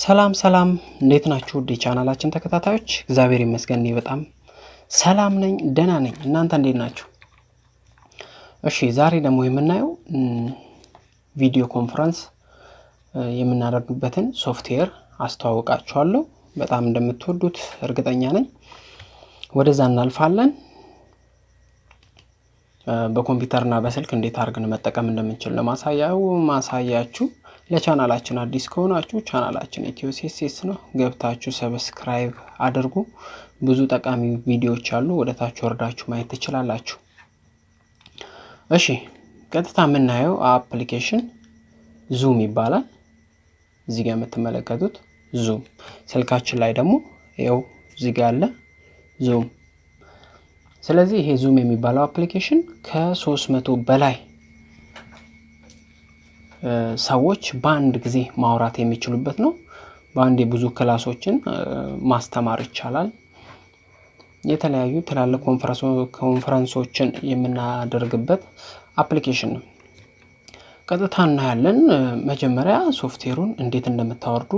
ሰላም እንዴት ናችሁ? ቻናላችን ተከታታዮች እግዚአብሔር ይመስገን እኔ በጣም ሰላም ነኝ፣ ደህና ነኝ። እናንተ እንዴት ናችሁ? እሺ ዛሬ ደግሞ የምናየው ቪዲዮ ኮንፈረንስ የምናደርግበትን ሶፍትዌር አስተዋውቃችኋለሁ። በጣም እንደምትወዱት እርግጠኛ ነኝ። ወደዛ እናልፋለን። በኮምፒውተርና በስልክ እንዴት አድርገን መጠቀም እንደምንችል ለማሳያችሁ ለቻናላችን አዲስ ከሆናችሁ ቻናላችን Ethio ነው። ገብታችሁ ሰብስክራይብ አድርጉ። ብዙ ጠቃሚ ቪዲዮዎች አሉ። ወደ ታች ወርዳችሁ ማየት ትችላላችሁ። እሺ ቀጥታ የምናየው አፕሊኬሽን ዙም ይባላል። እዚህ ጋር የምትመለከቱት ዙም። ስልካችን ላይ ደግሞ ይኸው እዚህ ጋር አለ ዙም። ስለዚህ ይሄ ዙም የሚባለው አፕሊኬሽን ከ300 በላይ ሰዎች በአንድ ጊዜ ማውራት የሚችሉበት ነው። በአንድ ብዙ ክላሶችን ማስተማር ይቻላል። የተለያዩ ትላልቅ ኮንፈረንሶችን የምናደርግበት አፕሊኬሽን ነው። ቀጥታ እናያለን። መጀመሪያ ሶፍትዌሩን እንዴት እንደምታወርዱ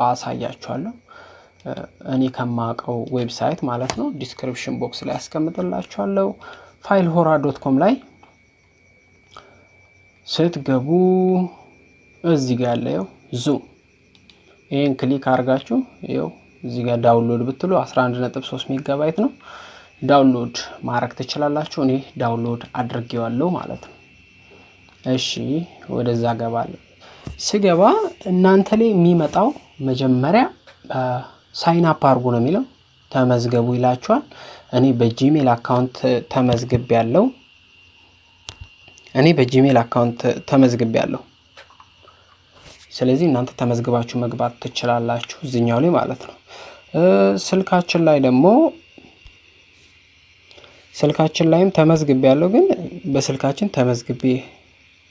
አሳያችኋለሁ። እኔ ከማውቀው ዌብሳይት ማለት ነው። ዲስክሪፕሽን ቦክስ ላይ አስቀምጥላችኋለሁ። filehora.com ላይ ስትገቡ እዚህ ጋር ያለው ዙም ይሄን ክሊክ አድርጋችሁ ይኸው እዚህ ጋር ዳውንሎድ ብትሉ 11.3 ሜጋባይት ነው። ዳውንሎድ ማድረግ ትችላላችሁ። እኔ ዳውንሎድ አድርጌዋለሁ ማለት ነው። እሺ ወደዛ ገባለሁ። ስገባ እናንተ ላይ የሚመጣው መጀመሪያ ሳይን አፕ አድርጉ ነው የሚለው። ተመዝገቡ ይላችኋል። እኔ በጂሜል አካውንት ተመዝግቤያለሁ። ስለዚህ እናንተ ተመዝግባችሁ መግባት ትችላላችሁ እዚህኛው ላይ ማለት ነው። ስልካችን ላይም ተመዝግቤያለሁ፣ ግን በስልካችን ተመዝግቤ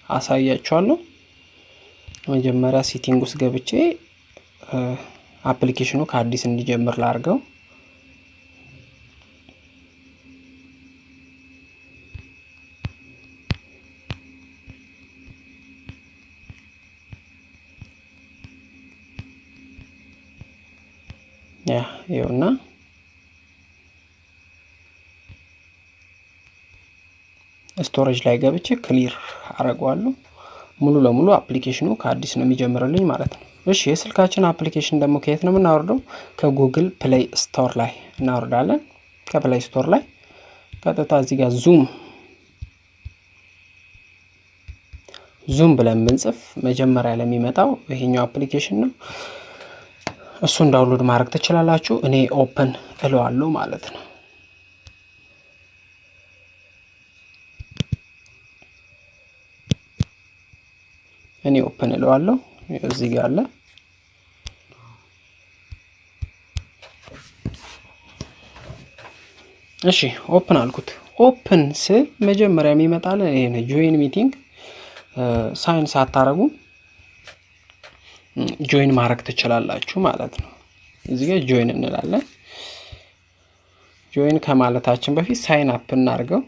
አሳያችኋለሁ። መጀመሪያ ሴቲንግ ውስጥ ገብቼ አፕሊኬሽኑ ከአዲስ እንዲጀምር ላድርገው። ይኸውና ስቶሬጅ ላይ ገብቼ ክሊር አደርገዋለሁ። ሙሉ ለሙሉ አፕሊኬሽኑ ከአዲስ ነው የሚጀምርልኝ ማለት ነው። እሺ የስልካችን አፕሊኬሽን ደግሞ ከየት ነው የምናወርደው? ከጉግል ፕሌይ ስቶር ላይ እናወርዳለን። ከፕሌይ ስቶር ላይ ቀጥታ እዚህ ጋር ዙም ብለን ብንጽፍ መጀመሪያ ለሚመጣው ይሄኛው አፕሊኬሽን ነው። እሱን ዳውንሎድ ማድረግ ትችላላችሁ። እኔ ኦፕን እለዋለሁ ማለት ነው። እዚህ ጋር አለ። እሺ ኦፕን አልኩት። ኦፕን ስል መጀመሪያ የሚመጣልን ይሄ ነው፣ ጆይን ሚቲንግ። ሳይን ሳታረጉ ጆይን ማድረግ ትችላላችሁ ማለት ነው። እዚህ ጋር ጆይን እንላለን። ጆይን ከማለታችን በፊት ሳይን አፕ እናርገው።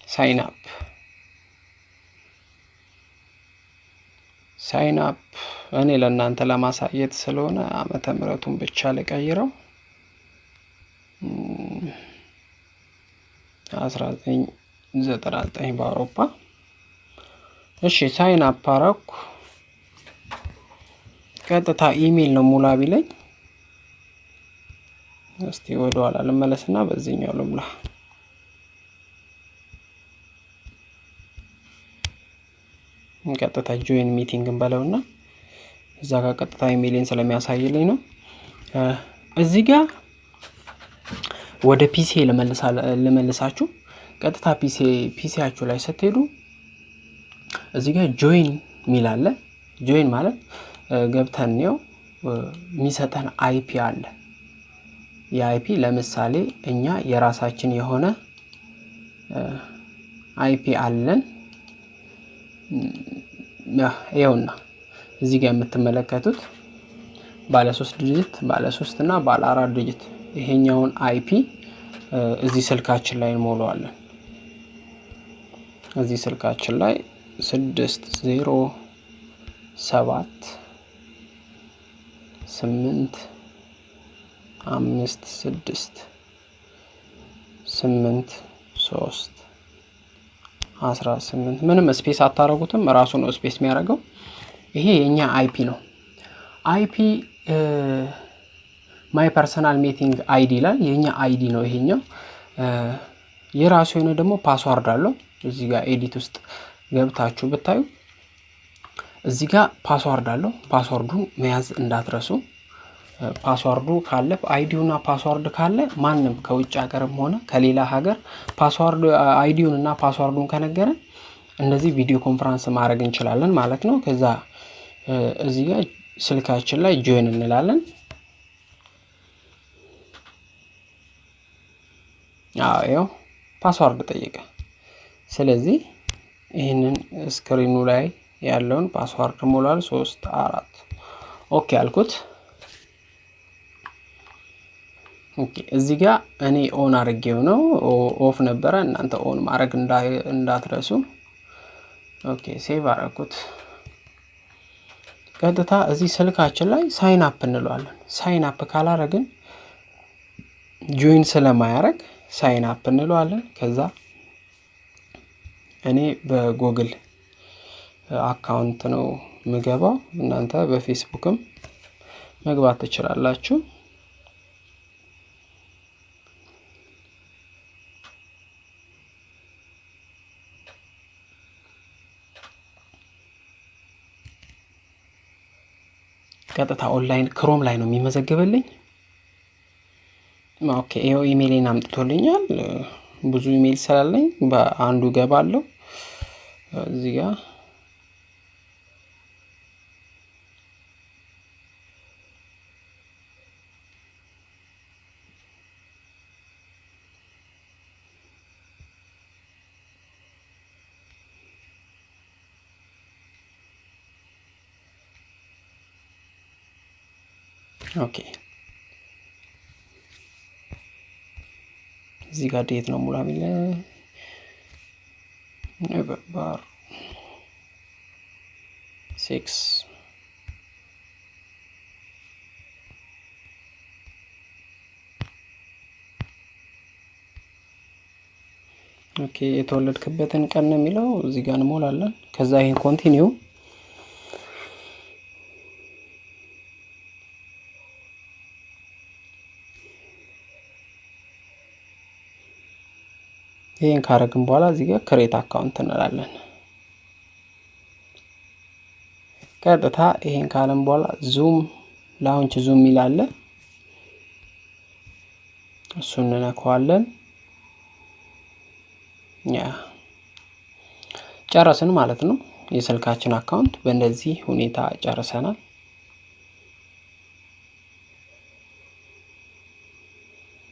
ሳይን አፕ እኔ ለእናንተ ለማሳየት ስለሆነ ዓመተ ምህረቱን ብቻ ልቀይረው። 1999 በአውሮፓ። እሺ ሳይን አፕ አረኩ። ቀጥታ ኢሜል ነው ሙላ ቢለኝ፣ እስቲ ወደ ኋላ ልመለስና በዚህኛው ልሙላ። ቀጥታ ጆይን ሚቲንግ እንበለውና እዛ ጋር ቀጥታ ኢሜልን ስለሚያሳይልኝ ነው። እዚህ ጋር ወደ ፒሲ ልመልሳችሁ። ቀጥታ ፒሲያችሁ ላይ ስትሄዱ እዚህ ጋር ጆይን ሚል አለ። ጆይን ማለት ገብተን ነው የሚሰጠን አይፒ አለ። የአይፒ ለምሳሌ እኛ የራሳችን የሆነ አይፒ አለን። ይኸውና እዚህ ጋር የምትመለከቱት ባለ 3 ዲጂት፣ ባለ 3 እና ባለ 4 ዲጂት ይሄኛውን አይፒ እዚህ ስልካችን ላይ እንሞላዋለን። እዚህ ስልካችን ላይ 60 7 8 5 6 8 3 18 ምንም ስፔስ አታረጉትም ራሱ ነው ስፔስ የሚያደርገው ይሄ የኛ አይፒ ነው አይፒ ማይ ፐርሰናል ሚቲንግ አይዲ ላይ የኛ አይዲ ነው ይሄኛው የራሱ የሆነ ደግሞ ፓስወርድ አለው እዚህ ጋር ኤዲት ውስጥ ገብታችሁ ብታዩ እዚህ ጋር ፓስወርድ አለው ፓስወርዱን መያዝ እንዳትረሱ ፓስወርዱ ካለ አይዲውና ፓስወርድ ካለ ማንንም ከውጭ ሀገርም ሆነ ከሌላ ሀገር ፓስወርድ አይዲውንና ፓስወርዱን ከነገረን እንደዚህ ቪዲዮ ኮንፈረንስ ማድረግ እንችላለን ማለት ነው ከዛ እዚህ ጋር ስልካችን ላይ ጆይን እንላለን አዎ ፓስወርድ ጠይቀ ስለዚህ ይሄንን ስክሪኑ ላይ ያለውን ፓስወርድ ሞላል 3 4 ኦኬ አልኩት ኦኬ እዚህ ጋር እኔ ኦን አድርጌው ነው ኦፍ ነበረ እናንተ ኦን ማድረግ እንዳትረሱ ኦኬ ሴቭ አደረኩት ቀጥታ እዚህ ስልካችን ላይ ሳይን አፕ እንለዋለን ሳይን አፕ ካላረግን ጆይን ስለማያረግ ሳይን አፕ እንለዋለን ከዛ እኔ በጉግል አካውንት ነው ምገባው እናንተ በፌስቡክም መግባት ትችላላችሁ ቀጥታ ኦንላይን ክሮም ላይ ነው የሚመዘግብልኝ ኦኬ ይሄው ኢሜይሌን አምጥቶልኛል ብዙ ኢሜይል ስላለኝ በአንዱ ገባለሁ እዚህ ጋር ኦኬ እዚህ ጋር ዴት ነው ሙላ ሚለ ኖቬምበር 6 ኦኬ የተወለድክበትን ቀን ነው የሚለው እዚህ ጋር እንሞላለን ከዛ ይሄን ኮንቲኒው ይሄን ካረግን በኋላ እዚህ ጋር ክሬት አካውንት እንላለን ቀጥታ ይሄን ካለን በኋላ ዙም ላውንች ዙም ይላል እሱን እንነካዋለን ያ ጨረስን ማለት ነው የስልካችን አካውንት በእንደዚህ ሁኔታ ጨርሰናል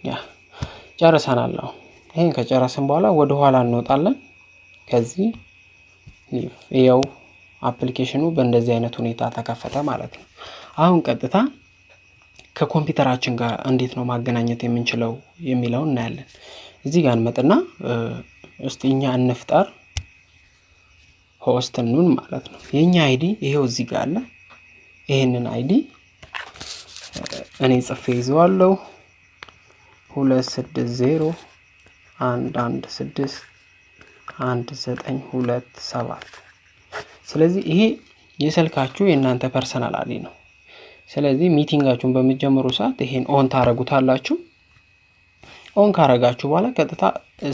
ያ ጨርሰናል ይሄን ከጨረስን በኋላ ወደ ኋላ እንወጣለን ከዚህ ይሄው አፕሊኬሽኑ በእንደዚህ አይነት ሁኔታ ተከፈተ ማለት ነው አሁን ቀጥታ ከኮምፒውተራችን ጋር እንዴት ነው ማገናኘት የምንችለው የሚለው እናያለን እዚህ ጋር እንመጣና እስቲኛ እንፍጠር ሆስት እንኑን ማለት ነው የኛ አይዲ ይሄው እዚህ ጋር አለ ይሄንን አይዲ እኔ ጽፌ ይዘዋለሁ 260 116 1927 ስለዚህ ይሄ የስልካችሁ የእናንተ ፐርሰናል አይዲ ነው ስለዚህ ሚቲንጋችሁን በመጀመሩ ሰዓት ይሄን ኦን ታረጉታላችሁ ኦን ካረጋችሁ በኋላ ቀጥታ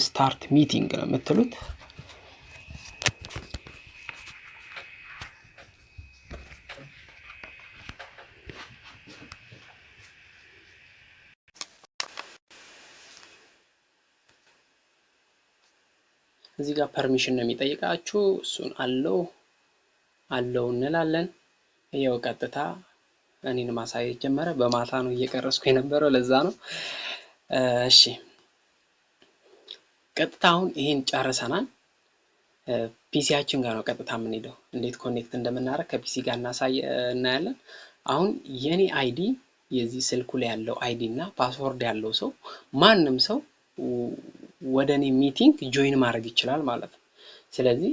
ስታርት ሚቲንግ ነው የምትሉት እዚህ ጋር ፐርሚሽን ነው የሚጠይቃችሁ እሱን አለው እንላለን ይሄው ቀጥታ እኔን ማሳየት ጀመረ በማታ ነው እየቀረስኩ የነበረው ለዛ ነው እሺ ቀጥታ አሁን ይሄን ጨርሰናል ፒሲያችን ጋር ነው ቀጥታ የምንሄደው እንዴት ኮኔክት እንደምናደርግ ከፒሲ ጋር እናያለን አሁን የኔ አይዲ የዚህ ስልኩ ላይ ያለው አይዲ እና ፓስወርድ ያለው ሰው ማንንም ሰው ወደኔ ሚቲንግ ጆይን ማድረግ ይችላል ማለት ነው ስለዚህ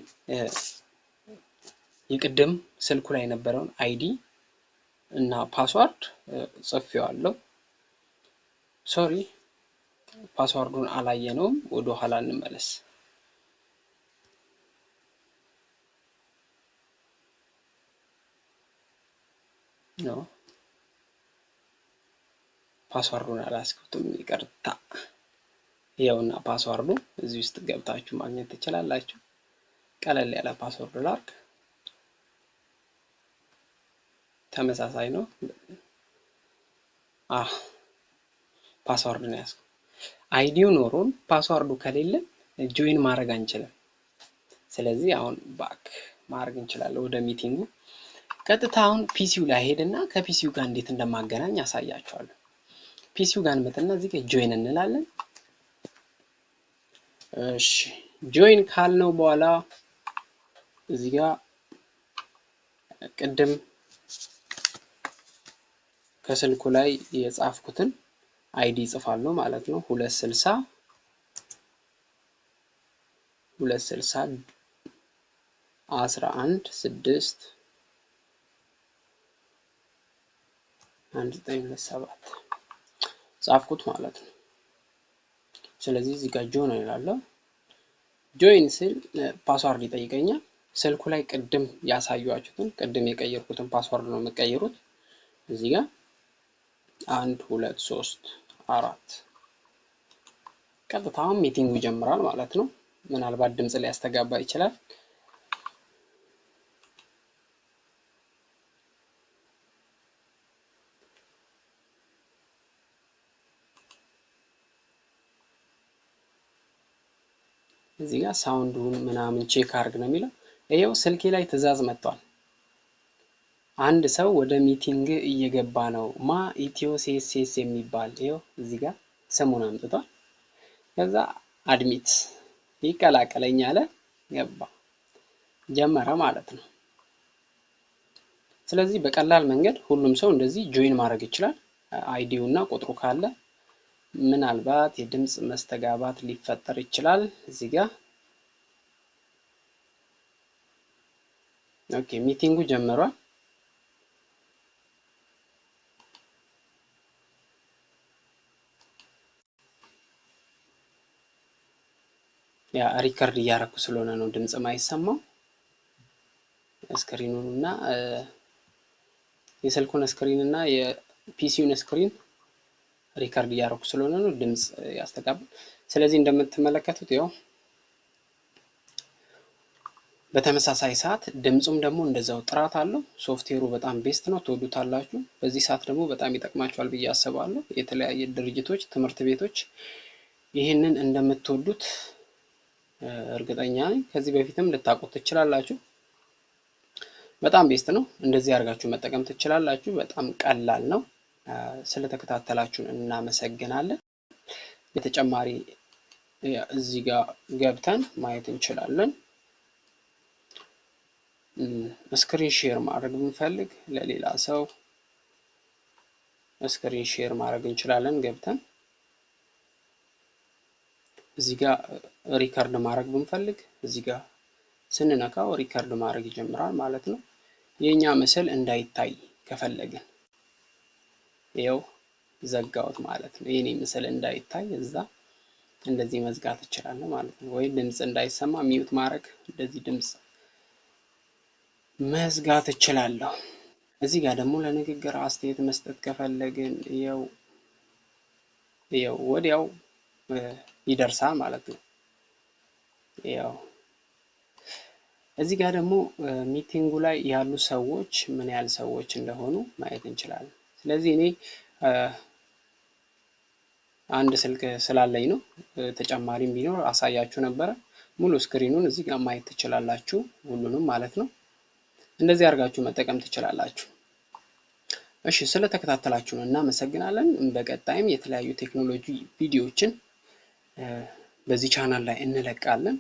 የቅድም ስልኩ ላይ የነበረውን አይዲ እና ፓስዋርድ ጽፌዋለሁ። ሶሪ ፓስዋርዱን አላየነውም። ወደ ኋላ እንመለስ። ነው ፓስዋርዱን አላስከፍቱም፣ ይቅርታ። ይኸውና ፓስዋርዱ እዚህ ውስጥ ገብታችሁ ማግኘት ትችላላችሁ። ቀለል ያለ ፓስወርድ ላርክ ተመሳሳይ ነው። ፓስወርድ ነው ያስኩት። አይዲው ኖሮን ፓስወርዱ ከሌለ ጆይን ማድረግ አንችልም። ስለዚህ አሁን ባክ ማድረግ እንችላለን ወደ ሚቲንጉ። ቀጥታ አሁን ፒሲው ላይ ሄድና ከፒሲው ጋር እንዴት እንደማገናኝ ያሳያችኋለሁ። ፒሲው ጋር እንመጣና እዚህ ጋር ጆይን እንላለን። እሺ ጆይን ካልነው በኋላ እዚህ ጋር ቅድም ከስልኩ ላይ የጻፍኩትን አይዲ ጽፋለሁ ማለት ነው። 260 11 6 1927 ጻፍኩት ማለት ነው። ስለዚህ እዚህ ጋር ጆይን እላለሁ። ጆይን ስል ፓስዋርድ ይጠይቀኛል። ስልኩ ላይ ቅድም ያሳያችሁትን ቅድም የቀየርኩትን ፓስዋርድ ነው የምቀይሩት። እዚህ ጋር 1 2 3 4 ቀጥታ ሚቲንጉ ይጀምራል ማለት ነው። ምናልባት ድምጽ ሊያስተጋባ ይችላል። እዚህ ጋር ሳውንዱን ምናምን ቼክ አድርግ ነው የሚለው። ይሄው ስልኬ ላይ ትዕዛዝ መጥቷል። አንድ ሰው ወደ ሚቲንግ እየገባ ነው። ኢትዮ ሲኤስኤስ የሚባል ይሄው እዚህ ጋር ስሙን አምጥቷል። ከዛ አድሚት ይቀላቀለኝ አለ፣ ገባ፣ ጀመረ ማለት ነው። ስለዚህ በቀላል መንገድ ሁሉም ሰው እንደዚህ ጆይን ማድረግ ይችላል። አይዲው እና ቁጥሩ ካለ ምናልባት የድምጽ መስተጋባት ሊፈጠር ይችላል። እዚህ ጋር ኦኬ ሚቲንጉ ጀምሯል። ያ ሪከርድ እያደረኩ ስለሆነ ነው ድምጽ ማይሰማው። ስክሪኑንና የስልኩን ስክሪን እና የፒሲውን ስክሪን ሪከርድ እያደረኩ ስለሆነ ነው ድምጽ ያስተጋባል። ስለዚህ እንደምትመለከቱት ያው በተመሳሳይ ሰዓት ድምጹም ደግሞ እንደዛው ጥራት አለው። ሶፍትዌሩ በጣም ቤስት ነው፣ ትወዱታላችሁ። በዚህ ሰዓት ደግሞ በጣም ይጠቅማችኋል ብዬ አስባለሁ። የተለያየ ድርጅቶች፣ ትምህርት ቤቶች ይህንን እንደምትወዱት እርግጠኛ ነኝ። ከዚህ በፊትም ልታውቁት ትችላላችሁ። በጣም ቤስት ነው። እንደዚህ አድርጋችሁ መጠቀም ትችላላችሁ። በጣም ቀላል ነው። ስለተከታተላችሁን እናመሰግናለን። በተጨማሪ እዚህ ጋር ገብተን ማየት እንችላለን። ስክሪን ሼር ማድረግ ብንፈልግ ለሌላ ሰው ስክሪን ሼር ማድረግ እንችላለን። ገብተን እዚህ ጋር ሪከርድ ማድረግ ብንፈልግ እዚህ ጋር ስንነካው ሪከርድ ማድረግ ይጀምራል ማለት ነው። የኛ ምስል እንዳይታይ ከፈለግን ይኸው ዘጋውት ማለት ነው። የኔ ምስል እንዳይታይ እዛ እንደዚህ መዝጋት እችላለሁ ማለት ነው። ወይ ድምጽ እንዳይሰማ ሚዩት ማድረግ እንደዚህ ድምጽ መዝጋት እችላለሁ። እዚህ ጋር ደግሞ ለንግግር አስተያየት መስጠት ከፈለግን ይኸው ወዲያው ይደርሳል ማለት ነው። ይኸው እዚህ ጋር ደግሞ ሚቲንጉ ላይ ያሉ ሰዎች ምን ያህል ሰዎች እንደሆኑ ማየት እንችላለን። ስለዚህ እኔ አንድ ስልክ ስላለኝ ነው። ተጨማሪም ቢኖር አሳያችሁ ነበር። ሙሉ ስክሪኑን እዚህ ጋር ማየት ትችላላችሁ፣ ሁሉንም ማለት ነው። እንደዚህ አድርጋችሁ መጠቀም ትችላላችሁ። እሺ ስለተከታተላችሁን እናመሰግናለን። በቀጣይም የተለያዩ ቴክኖሎጂ ቪዲዮዎችን በዚህ ቻናል ላይ እንለቃለን።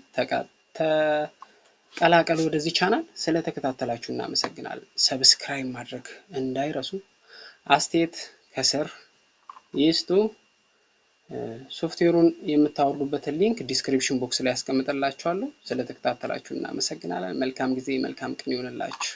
ተቀላቀሉ ወደዚህ ቻናል። ስለተከታተላችሁ እናመሰግናለን። ሰብስክራይብ ማድረግ እንዳይረሱ። አስተያየት ከስር ይስጡ። ሶፍትዌሩን የምታወርዱበትን ሊንክ ዲስክሪፕሽን ቦክስ ላይ አስቀምጥላችኋለሁ። ስለተከታተላችሁ እናመሰግናለን። መልካም ጊዜ መልካም ቀን ይሁንላችሁ።